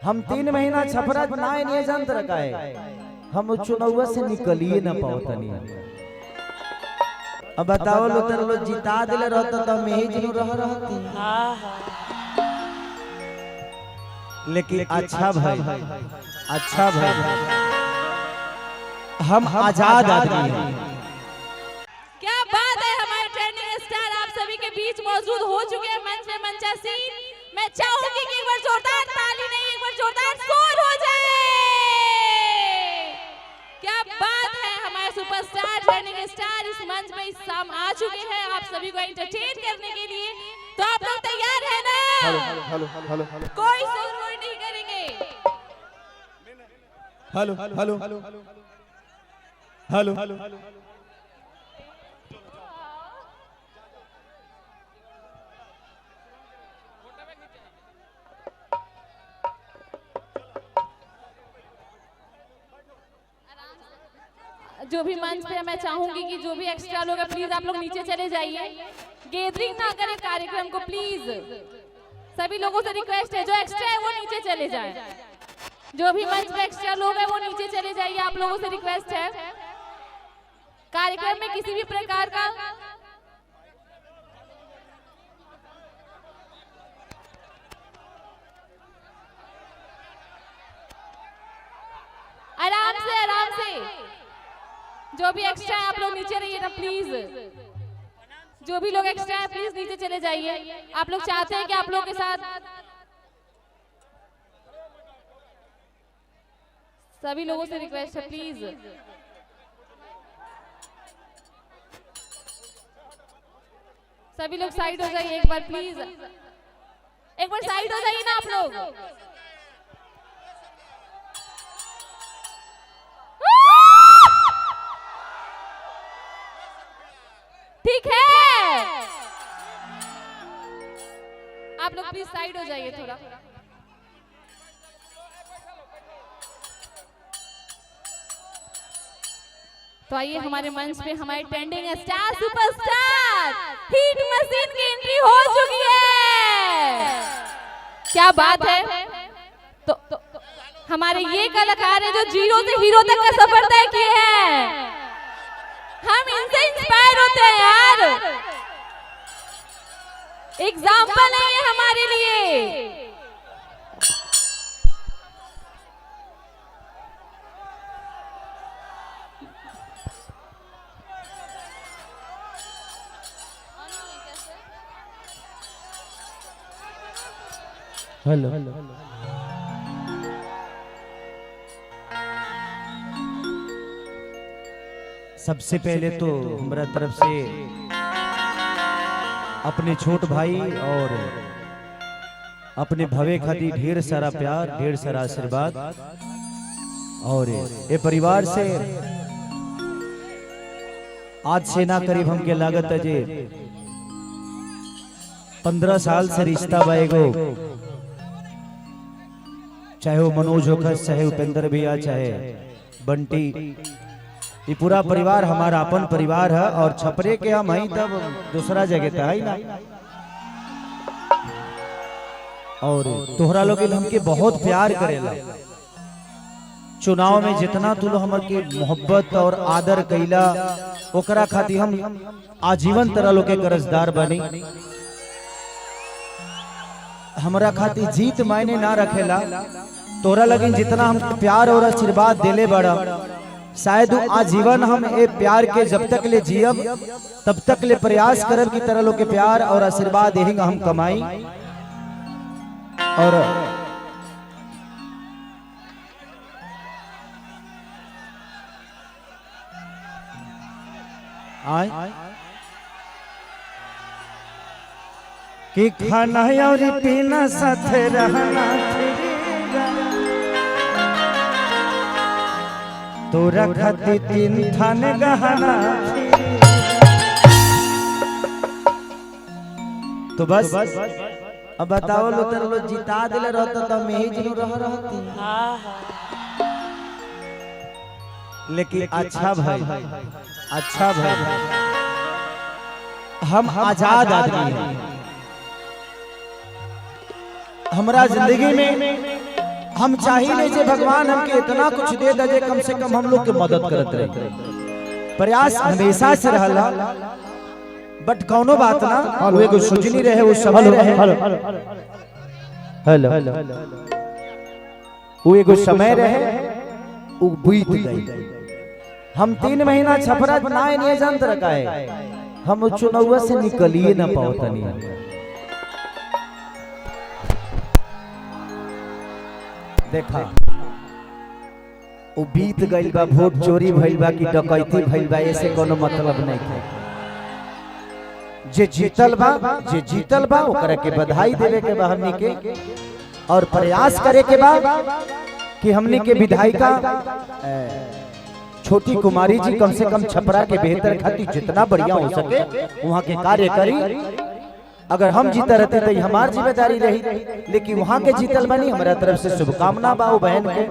हम 3 महीना छपरा बनाए नहीं जंत रखा है, हम चुनाव से निकलिए ना पाओतनी। अब बताओ लो तर लो जिता दिले रहता तो मैं ही जिनु रहती। लेकिन अच्छा भाई हम आजाद आदमी हैं। क्या बात है, हमारे ट्रेंडिंग स्टार आप सभी के बीच मौजूद हो चुके हैं मंच में मंचासीन। मैं चाहूंगी कि एक बार जोरदार ताली नहीं, एक बार जोरदार शोर हो जाए। क्या बात है, हमारे सुपरस्टार ट्रेंडिंग स्टार इस मंच में इस शाम आ चुके हैं आप सभी को एंटरटेन करने के लिए। तो आप लोग तैयार हैं ना? हेलो कोई शोर नहीं करेंगे। हेलो जो भी मंच पे मैं चाहूंगी कि जो भी एक्स्ट्रा लोग हैं प्लीज आप लोग नीचे चले जाइए, गैदरिंग ना करें कार्यक्रम को प्लीज। सभी लोगों से रिक्वेस्ट है, जो एक्स्ट्रा है वो नीचे चले जाएं। जो भी मंच पे एक्स्ट्रा लोग हैं वो नीचे चले जाइए, आप लोगों से रिक्वेस्ट है। कार्यक्रम में किसी भी प्रकार का आराम से जो भी एक्स्ट्रा है आप लोग नीचे रहिए ना प्लीज। जो भी लोग एक्स्ट्रा है प्लीज नीचे चले जाइए। आप लोग चाहते हैं कि आप लोग के साथ सभी लोगों से रिक्वेस्ट है प्लीज। सभी लोग साइड हो जाइए एक बार प्लीज, एक बार साइड हो जाइए ना आप लोग। ठीक है, आप लोग प्लीज साइड हो जाइए थोड़ा। तो आइए हमारे मंच पे हमारे trending star superstar hit machine की एंट्री हो चुकी है। क्या बात है, तो हमारे ये कलाकार हैं जो जीरो से हीरो तक का सफर तय किए हैं। हम इनसे इंस्पायर होते हैं यार, एग्जाम्पल है ये हमारे लिए। हेलो सबसे पहले तो हमारा तरफ से अपने छोट भाई और अपने भवे खातिर ढेर सारा प्यार, ढेर सारा आशीर्वाद। और ये परिवार से आज से ना करीब हमके लागत है जे 15 साल से रिश्ता बाएगो, चाहे वो मनोज होखस, चाहे उपेंद्र भैया, चाहे बंटी, ये पूरा परिवार हमारा अपन परिवार है। और छपरे के हम ही तब दूसरा जगह था ही ना। और तोहरा लोग हमके बहुत प्यार करेला। चुनाव में जितना तू लोग हमर के मोहब्बत और आदर कैला, ओकरा खातिर हम आजीवन तरह लोग के कर्जदार बनी। हमरा खातिर जीत मायने ना रखेला, तोरा लगिन जितना हम प्यार और आशीर्वाद देले बड़ा, शायद आजीवन हम ए प्यार के जब तक ले जियब तब तक ले प्रयास करब की तरह लोग के प्यार और आशीर्वाद यही हम कमाई। और कि खाना और पीना साथ रहना तोरा खाती 3 थान गहना। तो बस अब बताओ लो तर लो जिता दिले रहता तो मैं ही जिनु रहती। लेकिन अच्छा भाई हम आजाद आदमी हैं। हमारा जिंदगी में हम चाहिए जे भगवान हमके इतना कुछ दे दे, कम से कम हम लोग के मदद करत रहे। प्रयास हमेशा से रहला, बट कौनो बात ना, वो एगो सुजनी रहे, वो समय रहे। हेलो, वो एगो समय रहे, वो बीत गई। हम 3 महीना छपरा ना नहीं जानत रखा है, हम चुनाव से निकलिए ना पाओतनी। देखा वो बीत गई बा, वोट चोरी भइल बा कि डकैती भइल बा, ऐसे कोनो मतलब नहीं है। जे जीतल बा ओकरा के बधाई देवे के बा हमनी के, और प्रयास करे के बा कि हमनी के विधायिका छोटी कुमारी जी कम से कम छपरा के बेहतर खातिर जितना बढ़िया हो सके वहाँ के कार्य करी। अगर हम जीता रहते तो हमारी जिम्मेदारी रही, लेकिन वहाँ के जीतल बनी, हमारा तरफ से शुभकामना बा बहन के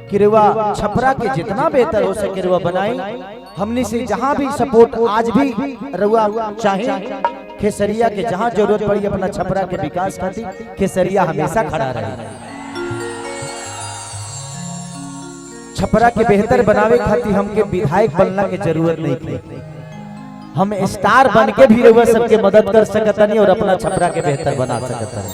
कि रुआ छपरा के जितना बेहतर हो सके रुआ बनाई। हमने से जहाँ भी सपोर्ट आज भी रुआ चाहिए, खेसरिया के जहाँ जरूरत पड़ी अपना छपरा के विकास खातिर खेसरिया हमेशा खड़ा रहे। छपरा के बेहतर बनावे खातिर हमके विधायक बनना के जरूरत नहीं थी, हम स्टार बन के भी रउआ सबके मदद कर सकतनी और अपना छपरा के बेहतर बना सकतनी।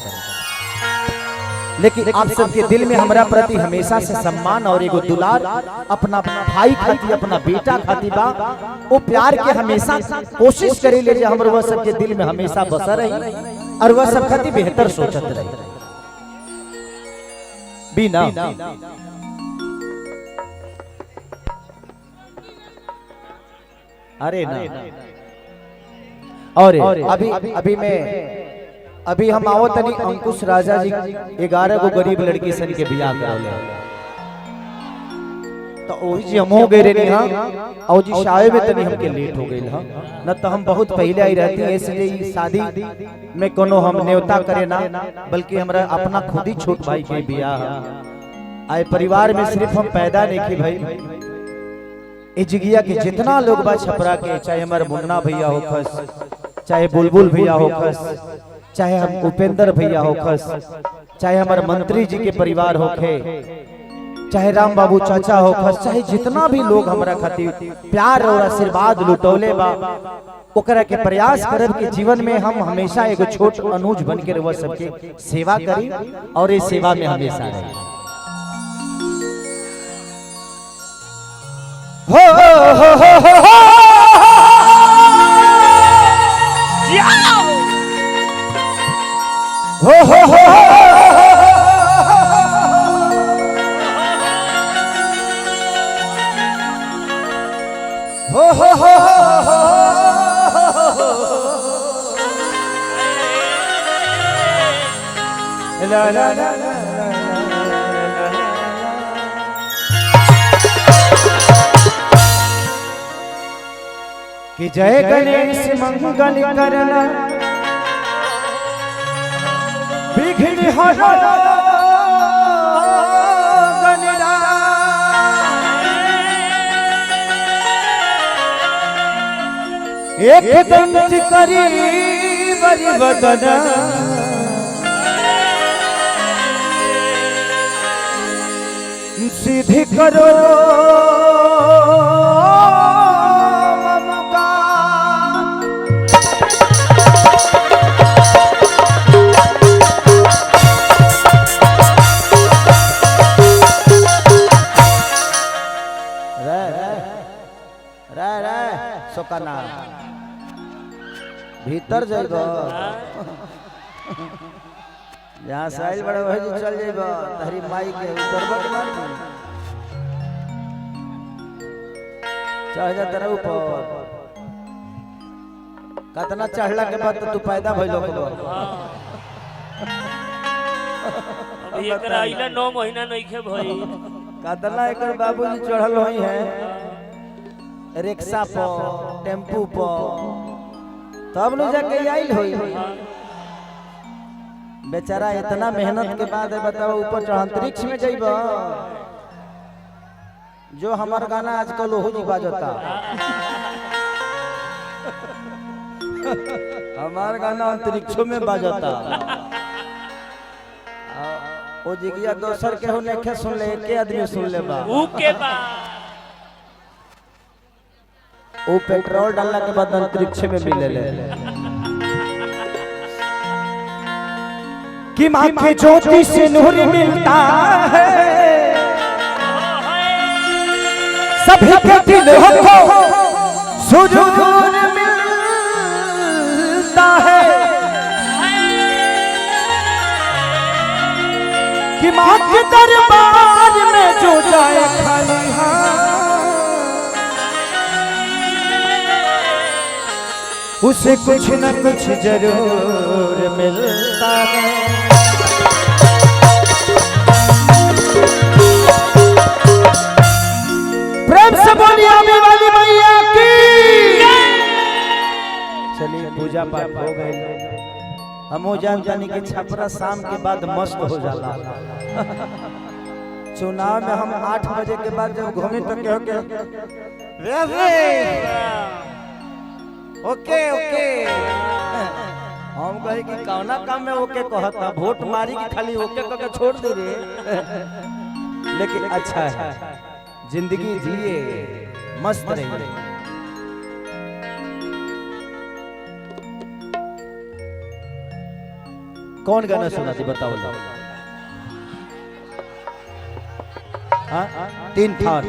लेकिन आप सबके दिल में हमरा प्रति हमेशा से सम्मान और एगो दुलार अपना भाई खातिर, अपना बेटा खातिर बा। वो प्यार के हमेशा कोशिश करे ले जे हम रउआ सबके दिल में हमेशा बसा रही और वह सब खातिर बेहतर सोचत रही बिना। अरे ना, और अभी हम आओ तनी अंकुश राजा जी 11 गो गरीब लड़की सन के बियाह करौले, तो ओही जी हम हो गए रे हां, और जी शाये में तनी हमके लेट हो गइल हां, न तो हम बहुत पहले आई रहती। ऐसे ही शादी में कोनो हम न्योता करे ना, बल्कि हमरा अपना खुद ही छोट भाई के बियाह आए। परिवार में सिर्फ हम पैदा नहीं की भाई, इजगिया के जितना लोग बा छपरा के, चाहे हमारे मुन्ना भैया हो खस, चाहे बुलबुल भैया हो खस, चाहे हम उपेंद्र भैया हो खस, चाहे हमारे मंत्री जी के परिवार होखे, चाहे राम बाबू चाचा हो खस, चाहे जितना भी लोग हमारा खातिर प्यार और आशीर्वाद लुटौले बा, ओकरा के प्रयास करब कि जीवन में हम हमेशा एगो छोट अनुज बन के रह सबके सेवा करी और इस सेवा में हमेशा रही। हो ला ला ला कि जय गणेश मंगल करना विघ्न हरो गणरा, एक दंत करी बरि बदना, सिद्धि करो सोकाना भीतर जाइबो, जहाँ साइल बड़ा वही चल जाइबो, तहरी माई के उतरबक ना चढ़ जा तेरा ऊपर। कतना चढ़ला के बाद तू पैदा भइलो को अभी एकरा आइला 9 महीना नहीं खे भई। कतना एकर बाबूजी चढ़ल होई है रिक्शा पर, टेम्पू पर, तब न जाके आइल होई। बेचारा इतना मेहनत के बाद बताओ ऊपर अंतरिक्ष में जाइबा, जो हमार गाना आजकल ओहो जी बाजता। हमार गाना अंतरिक्षों में बाजता। ओ जिगिया दोसर के हो नेखे सुन ले, एके आदमी सुन ले बा। ऊ के बा वो पेट्रोल डालने के बाद अंतरिक्ष में मिले ले कि माँ के ज्योति से नूर मिलता है, सभी के दिलों को सुरूर मिलता है कि माँ के दरबार में जो जाए खाली हाथ उसे कुछ न कुछ जरूर मिलता है। प्रेम से बोलिए आने वाली मैया की। चलिए पूजा पाठ हो गए, हम हो जानता नहीं कि छपरा शाम के बाद मस्त हो जाला। चुनाव में हम 8 बजे के बाद जब घूमे तो क्या ओके ओके हम कहे कि कौना काम में ओके कहता, वोट मारी कि खाली ओके कह के छोड़ दे रे। लेकिन अच्छा है, जिंदगी जिए मस्त रहिए। कौन गाना सुना थी बताओ? हाँ 3 थार